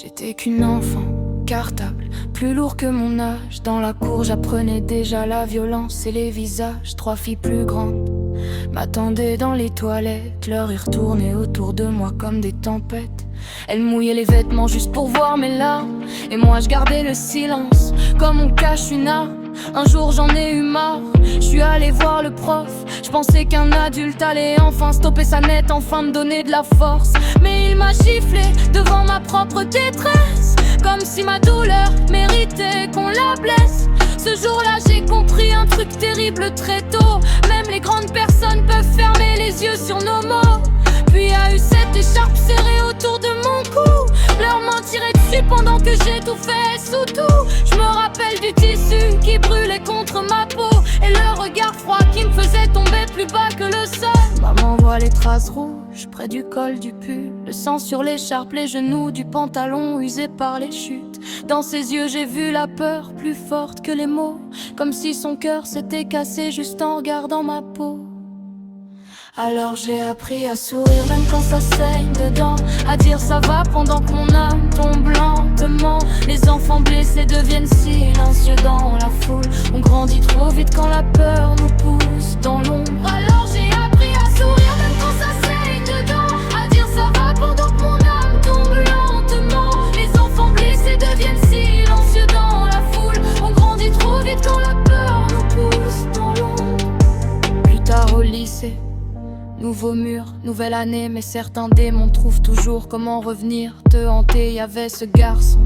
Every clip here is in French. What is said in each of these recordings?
J'étais qu'une enfant, cartable, plus lourd que mon âge. Dans la cour j'apprenais déjà la violence et les visages. 3 filles plus grandes m'attendaient dans les toilettes. L'heure est retournée autour de moi comme des tempêtes. Elles mouillaient les vêtements juste pour voir mes larmes. Et moi je gardais le silence, comme on cache une arme. Un jour j'en ai eu marre, je suis allé voir le prof. Je pensais qu'un adulte allait enfin stopper sa nette, enfin me donner de la force. Mais il m'a giflé devant ma propre détresse, comme si ma douleur méritait qu'on la blesse. Ce jour-là j'ai compris un truc terrible très tôt. Même les grandes personnes peuvent fermer les yeux sur nos mots. Puis y a eu cette écharpe serrée autour de mon cou. Leurs mains tiraient dessus pendant que j'étouffais sous tout. Je me rappelle du tissu qui brûlait contre ma peau et le regard froid qui me faisait tomber plus bas que le sol. Maman voit les traces rouges près du col du pull, le sang sur l'écharpe, les genoux du pantalon usé par les chutes. Dans ses yeux j'ai vu la peur plus forte que les mots, comme si son cœur s'était cassé juste en regardant ma peau. Alors j'ai appris à sourire même quand ça saigne dedans, à dire ça va pendant que mon âme tombe lentement. Les enfants blessés deviennent silencieux dans la foule. On grandit trop vite quand la peur nous pousse dans l'ombre. Alors j'ai appris à sourire même quand ça saigne dedans, à dire ça va pendant que mon âme tombe lentement. Les enfants blessés deviennent silencieux dans la foule. On grandit trop vite quand la peur nous pousse dans l'ombre. Plus tard au lycée, nouveau mur, nouvelle année, mais certains démons trouvent toujours comment revenir te hanter. Y'avait ce garçon,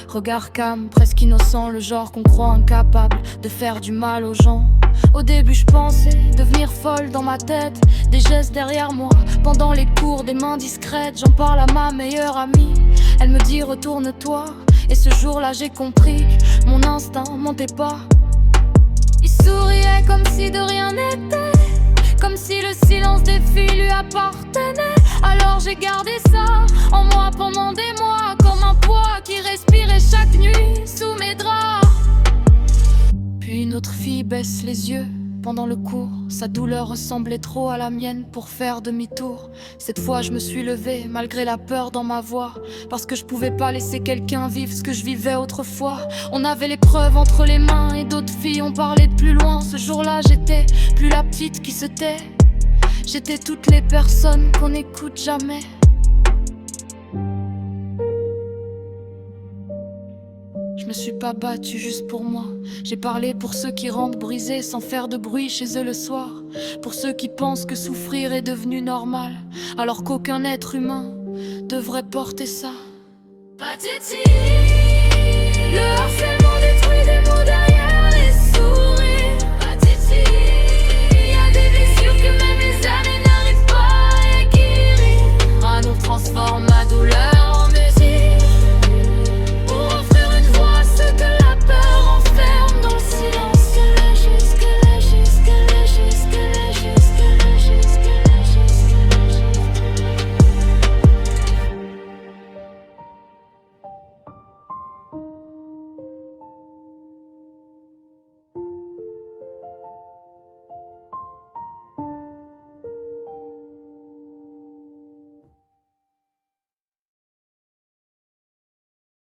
regard calme, presque innocent, le genre qu'on croit incapable de faire du mal aux gens. Au début je pensais devenir folle dans ma tête, des gestes derrière moi pendant les cours, des mains discrètes. J'en parle à ma meilleure amie, elle me dit retourne-toi. Et ce jour-là j'ai compris que mon instinct mentait pas. Il souriait comme si de rien n'était, comme si le silence des filles lui appartenait. Alors j'ai gardé ça en moi pendant des mois, comme un poids qui respirait chaque nuit sous mes draps. Puis une autre fille baisse les yeux pendant le cours. Sa douleur ressemblait trop à la mienne pour faire demi-tour. Cette fois je me suis levée malgré la peur dans ma voix, parce que je pouvais pas laisser quelqu'un vivre ce que je vivais autrefois. On avait les preuves entre les mains et d'autres filles ont parlé de plus loin. Ce jour-là j'étais plus la petite qui se tait, j'étais toutes les personnes qu'on n'écoute jamais. Je me suis pas battue juste pour moi, j'ai parlé pour ceux qui rentrent brisés sans faire de bruit chez eux le soir. Pour ceux qui pensent que souffrir est devenu normal, alors qu'aucun être humain devrait porter ça. Pathétique.